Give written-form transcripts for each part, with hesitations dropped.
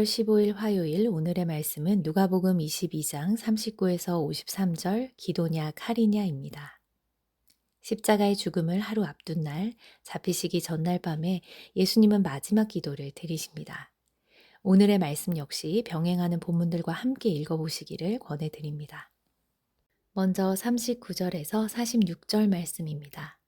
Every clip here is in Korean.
15일 화요일 오늘의 말씀은 누가복음 22장 39에서 53절 기도냐 칼이냐입니다. 십자가의 죽음을 하루 앞둔 날 잡히시기 전날 밤에 예수님은 마지막 기도를 드리십니다. 오늘의 말씀 역시 병행하는 본문들과 함께 읽어보시기를 권해드립니다. 먼저 39절에서 46절 말씀입니다.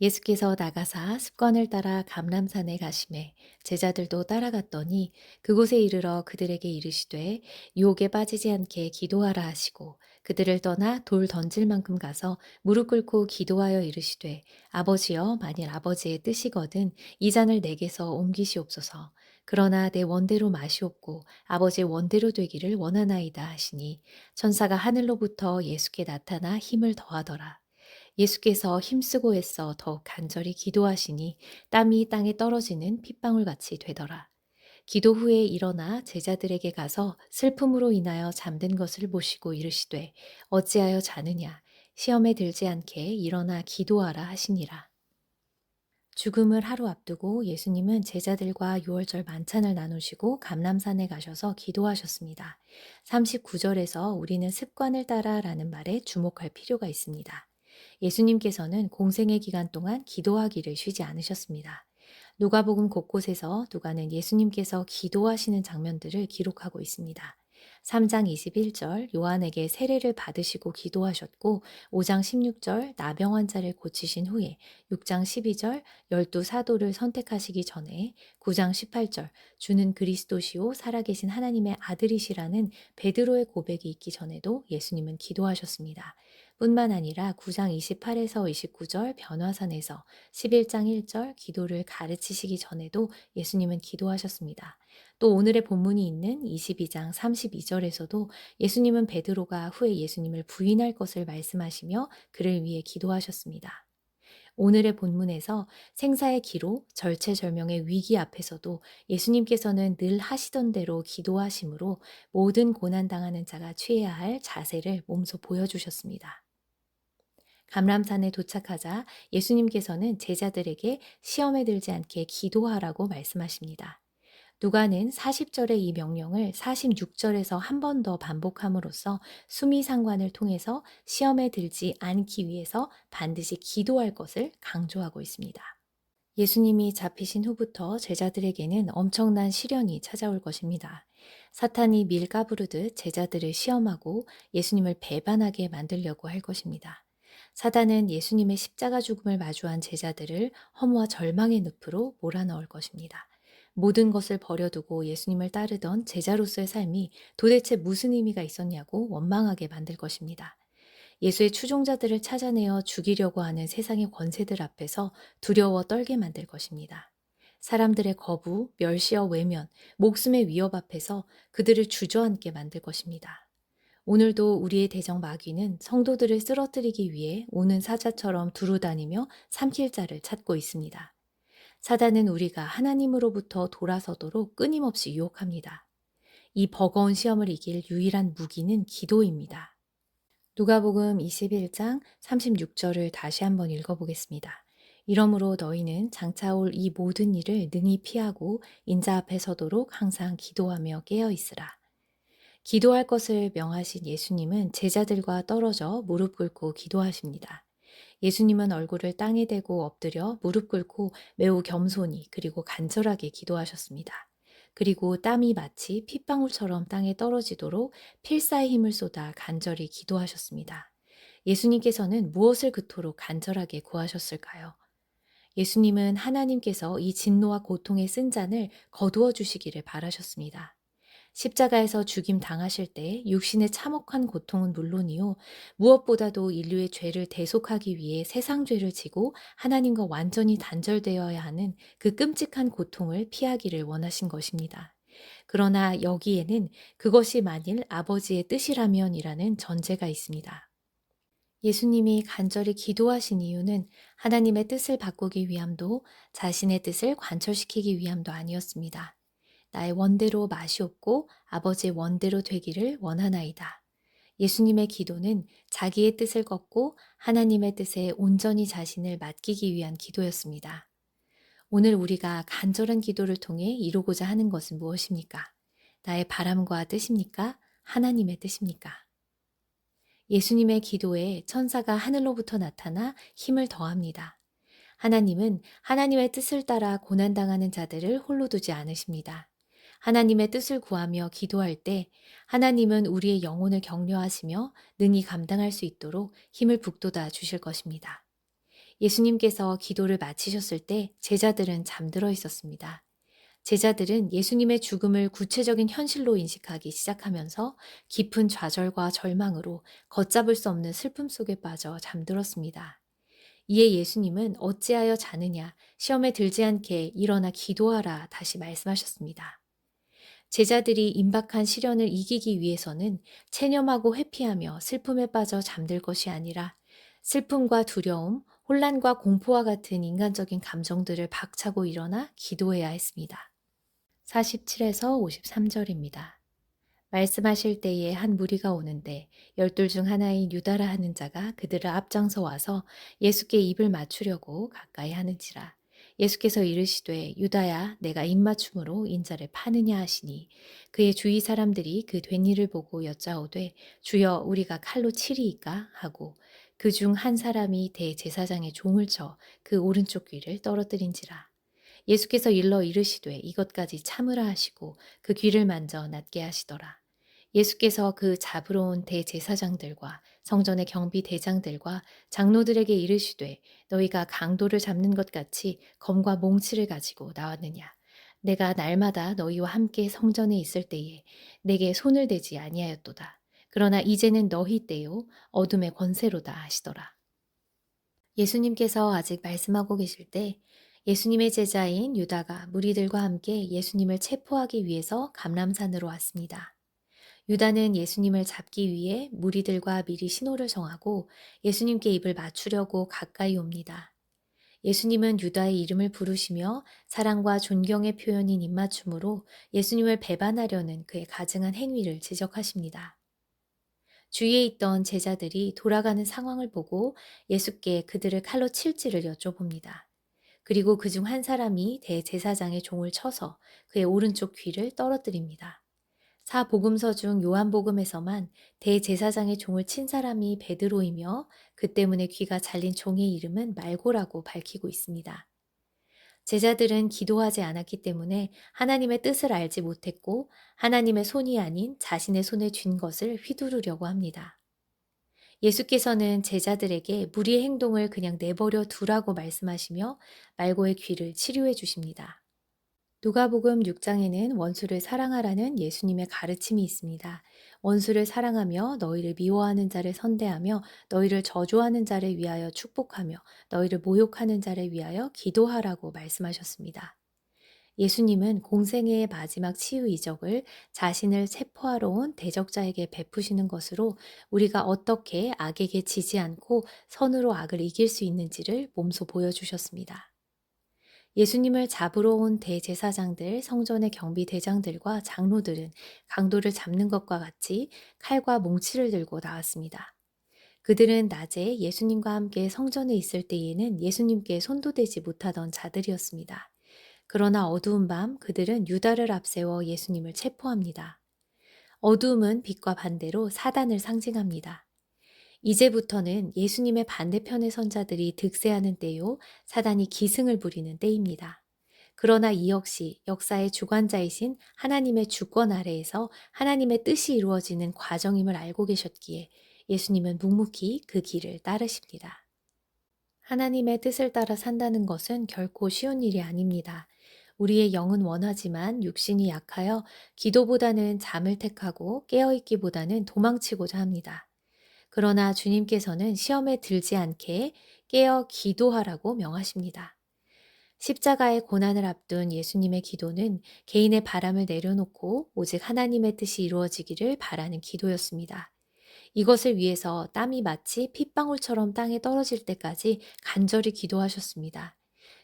예수께서 나가사 습관을 따라 감람산에 가시매 제자들도 따라갔더니 그곳에 이르러 그들에게 이르시되 유혹에 빠지지 않게 기도하라 하시고 그들을 떠나 돌 던질 만큼 가서 무릎 꿇고 기도하여 이르시되 아버지여 만일 아버지의 뜻이거든 이 잔을 내게서 옮기시옵소서. 그러나 내 원대로 마시옵고 아버지의 원대로 되기를 원하나이다 하시니 천사가 하늘로부터 예수께 나타나 힘을 더하더라. 예수께서 힘쓰고 애써 더욱 간절히 기도하시니 땀이 땅에 떨어지는 핏방울같이 되더라. 기도 후에 일어나 제자들에게 가서 슬픔으로 인하여 잠든 것을 보시고 이르시되 어찌하여 자느냐 시험에 들지 않게 일어나 기도하라 하시니라. 죽음을 하루 앞두고 예수님은 제자들과 유월절 만찬을 나누시고 감람산에 가셔서 기도하셨습니다. 39절에서 우리는 습관을 따라라는 말에 주목할 필요가 있습니다. 예수님께서는 공생의 기간 동안 기도하기를 쉬지 않으셨습니다. 누가복음 곳곳에서 누가는 예수님께서 기도하시는 장면들을 기록하고 있습니다. 3장 21절 요한에게 세례를 받으시고 기도하셨고 5장 16절 나병 환자를 고치신 후에 6장 12절 12사도를 선택하시기 전에 9장 18절 주는 그리스도시요 살아계신 하나님의 아들이시라는 베드로의 고백이 있기 전에도 예수님은 기도하셨습니다. 뿐만 아니라 9장 28에서 29절 변화산에서 11장 1절 기도를 가르치시기 전에도 예수님은 기도하셨습니다. 또 오늘의 본문이 있는 22장 32절에서도 예수님은 베드로가 후에 예수님을 부인할 것을 말씀하시며 그를 위해 기도하셨습니다. 오늘의 본문에서 생사의 기로 절체절명의 위기 앞에서도 예수님께서는 늘 하시던 대로 기도하심으로 모든 고난당하는 자가 취해야 할 자세를 몸소 보여주셨습니다. 감람산에 도착하자 예수님께서는 제자들에게 시험에 들지 않게 기도하라고 말씀하십니다. 누가는 40절의 이 명령을 46절에서 한 번 더 반복함으로써 수미상관을 통해서 시험에 들지 않기 위해서 반드시 기도할 것을 강조하고 있습니다. 예수님이 잡히신 후부터 제자들에게는 엄청난 시련이 찾아올 것입니다. 사탄이 밀가 부르듯 제자들을 시험하고 예수님을 배반하게 만들려고 할 것입니다. 사단은 예수님의 십자가 죽음을 마주한 제자들을 허무와 절망의 늪으로 몰아넣을 것입니다. 모든 것을 버려두고 예수님을 따르던 제자로서의 삶이 도대체 무슨 의미가 있었냐고 원망하게 만들 것입니다. 예수의 추종자들을 찾아내어 죽이려고 하는 세상의 권세들 앞에서 두려워 떨게 만들 것입니다. 사람들의 거부, 멸시와 외면, 목숨의 위협 앞에서 그들을 주저앉게 만들 것입니다. 오늘도 우리의 대적 마귀는 성도들을 쓰러뜨리기 위해 오는 사자처럼 두루다니며 삼킬 자를 찾고 있습니다. 사단은 우리가 하나님으로부터 돌아서도록 끊임없이 유혹합니다. 이 버거운 시험을 이길 유일한 무기는 기도입니다. 누가복음 21장 36절을 다시 한번 읽어보겠습니다. 이러므로 너희는 장차 올 이 모든 일을 능히 피하고 인자 앞에 서도록 항상 기도하며 깨어 있으라. 기도할 것을 명하신 예수님은 제자들과 떨어져 무릎 꿇고 기도하십니다. 예수님은 얼굴을 땅에 대고 엎드려 무릎 꿇고 매우 겸손히 그리고 간절하게 기도하셨습니다. 그리고 땀이 마치 핏방울처럼 땅에 떨어지도록 필사의 힘을 쏟아 간절히 기도하셨습니다. 예수님께서는 무엇을 그토록 간절하게 구하셨을까요? 예수님은 하나님께서 이 진노와 고통의 쓴 잔을 거두어 주시기를 바라셨습니다. 십자가에서 죽임 당하실 때 육신의 참혹한 고통은 물론이요 무엇보다도 인류의 죄를 대속하기 위해 세상 죄를 지고 하나님과 완전히 단절되어야 하는 그 끔찍한 고통을 피하기를 원하신 것입니다. 그러나 여기에는 그것이 만일 아버지의 뜻이라면이라는 전제가 있습니다. 예수님이 간절히 기도하신 이유는 하나님의 뜻을 바꾸기 위함도 자신의 뜻을 관철시키기 위함도 아니었습니다. 나의 원대로 마시옵고 아버지의 원대로 되기를 원하나이다. 예수님의 기도는 자기의 뜻을 꺾고 하나님의 뜻에 온전히 자신을 맡기기 위한 기도였습니다. 오늘 우리가 간절한 기도를 통해 이루고자 하는 것은 무엇입니까? 나의 바람과 뜻입니까? 하나님의 뜻입니까? 예수님의 기도에 천사가 하늘로부터 나타나 힘을 더합니다. 하나님은 하나님의 뜻을 따라 고난당하는 자들을 홀로 두지 않으십니다. 하나님의 뜻을 구하며 기도할 때 하나님은 우리의 영혼을 격려하시며 능히 감당할 수 있도록 힘을 북돋아 주실 것입니다. 예수님께서 기도를 마치셨을 때 제자들은 잠들어 있었습니다. 제자들은 예수님의 죽음을 구체적인 현실로 인식하기 시작하면서 깊은 좌절과 절망으로 걷잡을 수 없는 슬픔 속에 빠져 잠들었습니다. 이에 예수님은 어찌하여 자느냐, 시험에 들지 않게 일어나 기도하라 다시 말씀하셨습니다. 제자들이 임박한 시련을 이기기 위해서는 체념하고 회피하며 슬픔에 빠져 잠들 것이 아니라 슬픔과 두려움, 혼란과 공포와 같은 인간적인 감정들을 박차고 일어나 기도해야 했습니다. 47에서 53절입니다. 말씀하실 때에 한 무리가 오는데 열둘 중 하나인 유다라 하는 자가 그들을 앞장서 와서 예수께 입을 맞추려고 가까이 하는지라. 예수께서 이르시되 유다야 내가 입맞춤으로 인자를 파느냐 하시니 그의 주위 사람들이 그 된 일을 보고 여짜오되 주여 우리가 칼로 치리이까 하고 그 중 한 사람이 대제사장의 종을 쳐 그 오른쪽 귀를 떨어뜨린지라. 예수께서 일러 이르시되 이것까지 참으라 하시고 그 귀를 만져 낫게 하시더라. 예수께서 그 잡으러 온 대제사장들과 성전의 경비 대장들과 장로들에게 이르시되 너희가 강도를 잡는 것 같이 검과 몽치를 가지고 나왔느냐. 내가 날마다 너희와 함께 성전에 있을 때에 내게 손을 대지 아니하였도다. 그러나 이제는 너희 때요 어둠의 권세로다 하시더라. 예수님께서 아직 말씀하고 계실 때 예수님의 제자인 유다가 무리들과 함께 예수님을 체포하기 위해서 감람산으로 왔습니다. 유다는 예수님을 잡기 위해 무리들과 미리 신호를 정하고 예수님께 입을 맞추려고 가까이 옵니다. 예수님은 유다의 이름을 부르시며 사랑과 존경의 표현인 입맞춤으로 예수님을 배반하려는 그의 가증한 행위를 지적하십니다. 주위에 있던 제자들이 돌아가는 상황을 보고 예수께 그들을 칼로 칠지를 여쭤봅니다. 그리고 그중 한 사람이 대제사장의 종을 쳐서 그의 오른쪽 귀를 떨어뜨립니다. 사복음서 중 요한복음에서만 대제사장의 종을 친 사람이 베드로이며 그 때문에 귀가 잘린 종의 이름은 말고라고 밝히고 있습니다. 제자들은 기도하지 않았기 때문에 하나님의 뜻을 알지 못했고 하나님의 손이 아닌 자신의 손에 쥔 것을 휘두르려고 합니다. 예수께서는 제자들에게 무리의 행동을 그냥 내버려 두라고 말씀하시며 말고의 귀를 치료해 주십니다. 누가복음 6장에는 원수를 사랑하라는 예수님의 가르침이 있습니다. 원수를 사랑하며 너희를 미워하는 자를 선대하며 너희를 저주하는 자를 위하여 축복하며 너희를 모욕하는 자를 위하여 기도하라고 말씀하셨습니다. 예수님은 공생애의 마지막 치유 이적을 자신을 체포하러 온 대적자에게 베푸시는 것으로 우리가 어떻게 악에게 지지 않고 선으로 악을 이길 수 있는지를 몸소 보여주셨습니다. 예수님을 잡으러 온 대제사장들, 성전의 경비 대장들과 장로들은 강도를 잡는 것과 같이 칼과 몽치를 들고 나왔습니다. 그들은 낮에 예수님과 함께 성전에 있을 때에는 예수님께 손도 대지 못하던 자들이었습니다. 그러나 어두운 밤 그들은 유다를 앞세워 예수님을 체포합니다. 어두움은 빛과 반대로 사단을 상징합니다. 이제부터는 예수님의 반대편의 선자들이 득세하는 때요, 사단이 기승을 부리는 때입니다. 그러나 이 역시 역사의 주관자이신 하나님의 주권 아래에서 하나님의 뜻이 이루어지는 과정임을 알고 계셨기에 예수님은 묵묵히 그 길을 따르십니다. 하나님의 뜻을 따라 산다는 것은 결코 쉬운 일이 아닙니다. 우리의 영은 원하지만 육신이 약하여 기도보다는 잠을 택하고 깨어있기보다는 도망치고자 합니다. 그러나 주님께서는 시험에 들지 않게 깨어 기도하라고 명하십니다. 십자가의 고난을 앞둔 예수님의 기도는 개인의 바람을 내려놓고 오직 하나님의 뜻이 이루어지기를 바라는 기도였습니다. 이것을 위해서 땀이 마치 핏방울처럼 땅에 떨어질 때까지 간절히 기도하셨습니다.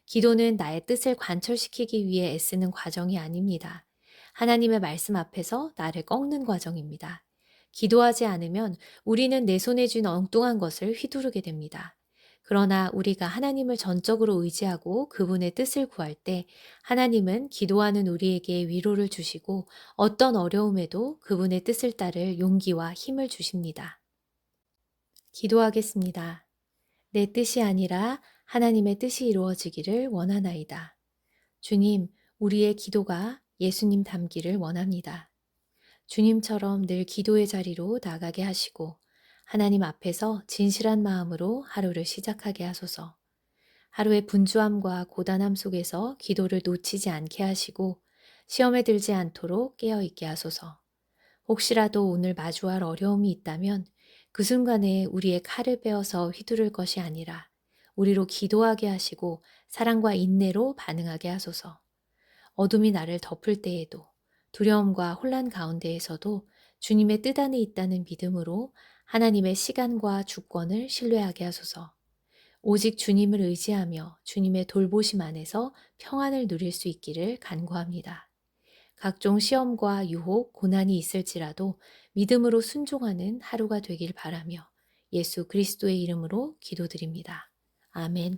기도는 나의 뜻을 관철시키기 위해 애쓰는 과정이 아닙니다. 하나님의 말씀 앞에서 나를 꺾는 과정입니다. 기도하지 않으면 우리는 내 손에 쥔 엉뚱한 것을 휘두르게 됩니다. 그러나 우리가 하나님을 전적으로 의지하고 그분의 뜻을 구할 때 하나님은 기도하는 우리에게 위로를 주시고 어떤 어려움에도 그분의 뜻을 따를 용기와 힘을 주십니다. 기도하겠습니다. 내 뜻이 아니라 하나님의 뜻이 이루어지기를 원하나이다. 주님, 우리의 기도가 예수님 닮기를 원합니다. 주님처럼 늘 기도의 자리로 나가게 하시고 하나님 앞에서 진실한 마음으로 하루를 시작하게 하소서. 하루의 분주함과 고단함 속에서 기도를 놓치지 않게 하시고 시험에 들지 않도록 깨어있게 하소서. 혹시라도 오늘 마주할 어려움이 있다면 그 순간에 우리의 칼을 빼어서 휘두를 것이 아니라 우리로 기도하게 하시고 사랑과 인내로 반응하게 하소서. 어둠이 나를 덮을 때에도 두려움과 혼란 가운데에서도 주님의 뜻 안에 있다는 믿음으로 하나님의 시간과 주권을 신뢰하게 하소서. 오직 주님을 의지하며 주님의 돌보심 안에서 평안을 누릴 수 있기를 간구합니다. 각종 시험과 유혹, 고난이 있을지라도 믿음으로 순종하는 하루가 되길 바라며 예수 그리스도의 이름으로 기도드립니다. 아멘.